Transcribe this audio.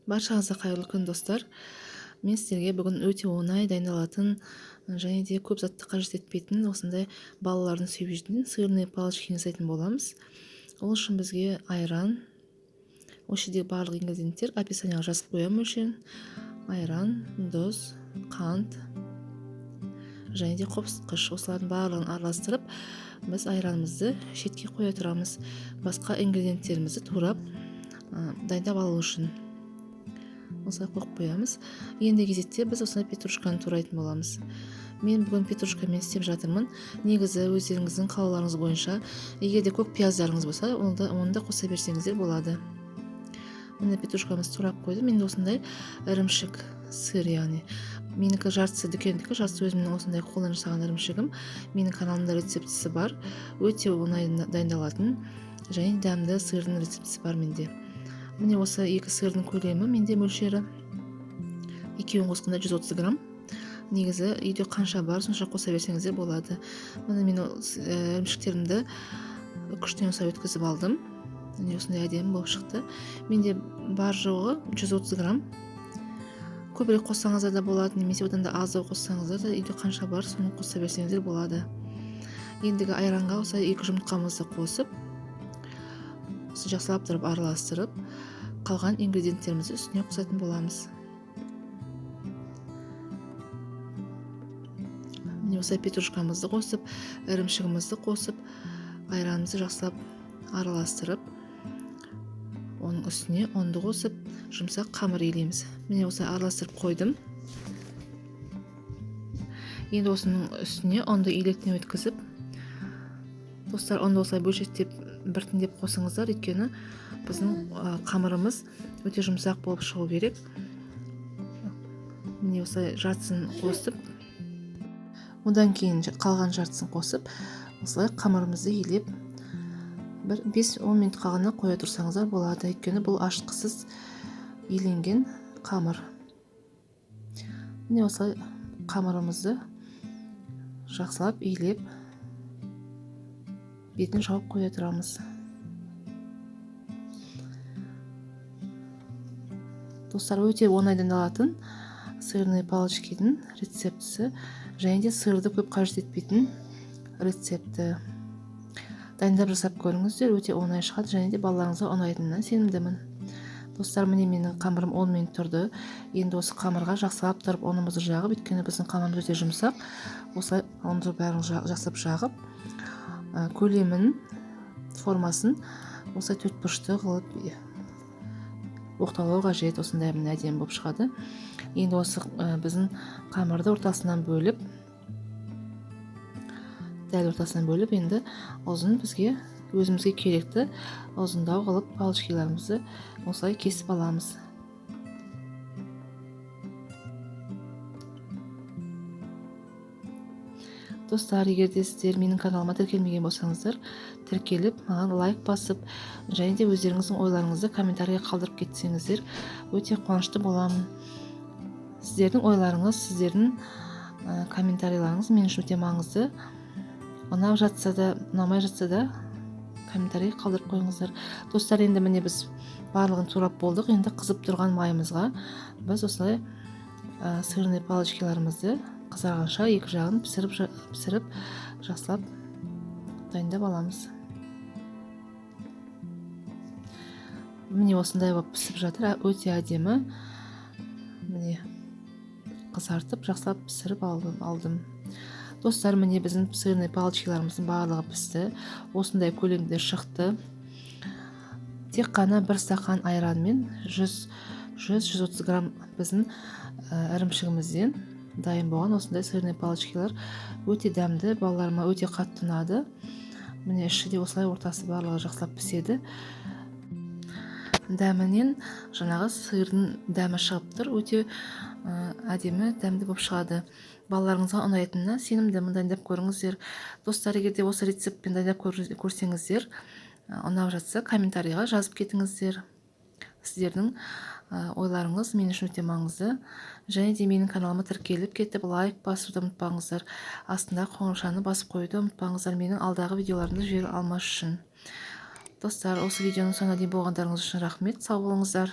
Баршаңызға қайырлы күн достар. Мен сіздерге бүгін өте оңай дайындалатын және де көп затты қажет етпейтін осындай балалардың сүйіп жейтін сырные палочки жасайтын боламыз. Ол үшін бізге айран, осы жердегі барлық ингредиенттер описанияға жазып қоямын мөлшерін. Айран, тұз, қант және де қопсытқыш. Осылардың барлығын араластырып, біз айранымызды шетке қоя тұрамыз. Басқа ингредиенттерімізді турап дайындап алу үшін осылай қойып қоямыз. Енді кезекте біз осындай петрушканы турайтын боламыз. Мен бүгін петрушкамен істеп жатырмын. Негізі өздеріңіздің қалауларыңыз бойынша, егер де көк пияздарыңыз болса, оны да қоса берсеңіздер болады. Міне петрушкамыз турап қойдым. Енді осындай ірімшік сыр, яғни менікі жартысы дүкендікі, жартысы өзімнің осындай қолдан жасаған ірімшігім. Менің каналымда рецептісі бар. Өте оңай дайындалатын және дәмді сырдың рецептісі бар менде. Міне осы екі сырдың көлемі менде мөлшері екеуін қосқанда 130 грамм. Негізі үйде қанша бар, сонша қоса берсеңіздер болады. Міне мен ірімшіктерімді күштен осылай өткізіп алдым. Міне осындай әдемі болып шықты. Менде бар жоғы 130 грамм. Көбірек қоссаңыздар да болады, немесе одан да аздау қоссаңыздар да үйде қанша бар, соны қоса берсеңіздер болады. Ендігі айранға осылай 2 жұмыртқамызды қосып, жақсылап тұрып араластырып, қалған ингредиенттерімізді үстіне қосатын боламыз. Міне осылай петрушкамызды қосып, ірімшігімізді қосып, айранымызды жақсылап араластырып, оның үстіне ұнды қосып, жұмсақ қамыр илейміз. Міне осылай араластырып қойдым. Енді осының үстіне ұнды илектен өткізіп, достар, ұнды осылай бөлшектеп біртіндеп қосыңыздар, өйткені біздің қамырымыз өте жұмсақ болып шығу керек. Міне осылай жартысын қосып, одан кейін қалған жартысын қосып, осылай қамырымызды илеп 5-10 минут қалғанына қоя тұрсаңыздар болады, өйткені бұл ашытқысыз иленген қамыр. Міне осылай қамырымызды жақсылап илеп, бетін жауып қоя тұрамыз. Достар, өте оңай дайындалатын сырные палочкидің рецептісі және де сырды көп қажет етпейтін рецепті. Дайындап жасап көріңіздер, өте оңай шығады және де балаларыңызға ұнайтынына сенімдімін. Достар, міне менің қамырым 10 минут тұрды. Енді осы қамырға жақсылап тұрып ұнымызды жағып, өйткені біздің қамырымыз өте жұмсақ. Осылай ұнды бәрін жақсылап жағып, көлемін, формасын осылай төртбұрышты қылып оқталау қажет. Осындай әдемі болып шығады. Енді осы біздің қамырды ортасынан бөліп, дәл ортасынан бөліп, енді ұзын бізге өзімізге керекті ұзындау қылып палочкаларымызды осылай кесіп аламыз. Достар, егер де сіздер менің каналыма тіркелмеген болсаңыздар, тіркеліп, маған лайк басып, және де өздеріңіздің ойларыңызды комментарийға қалдырып кетсеңіздер, өте қуанышты боламын. Сіздердің ойларыңыз, сіздердің комментарийларыңыз мен үшін өте маңызды. Ұнап жатса да, ұнамай жатса да, комментарий қалдырып қойыңыздар. Достар, енді міне біз барлығын турап болдық. Енді қызып тұрған майымызға біз осылай сырные палочкаларымызды қызарғанша екі жағын пісіріп жақсылап дайындап аламыз. Міне осындай болып пісіп жатыр, өте әдемі. Міне қызартып жақсылап пісіріп алдым. Достар, міне біздің сырные палочкаларымыздың барлығы пісті. Осындай көлемде шықты. Тек қана 1 стақан айранмен 100-130 грамм біздің ірімшігімізден дайын болған осындай сырные палочкалар өте дәмді, балаларыма өте қатты ұнады. Міне іші де осылай, ортасы барлығы жақсылап піседі. Дәмінен жаңағы сырдың дәмі шығып тұр, өте әдемі, дәмді болып шығады. Балаларыңызға ұнайтынына сенімдімін, дайындап көріңіздер. Достар, егер де осы рецептпен дайындап көрсеңіздер, ұнап жатса комментарийға жазып кетіңіздер. Сіздердің ойларыңыз мен үшін өте маңызды. Және де менің каналыма тіркеліп кетіп, лайк басуды ұмытпаңыздар. Астында қоңыршаны басып қоюды ұмытпаңыздар, менің алдағы видеоларымды жібере алмас үшін. Достар, осы видеоның соңына дейін болғандарыңыз үшін рахмет. Сау болыңыздар.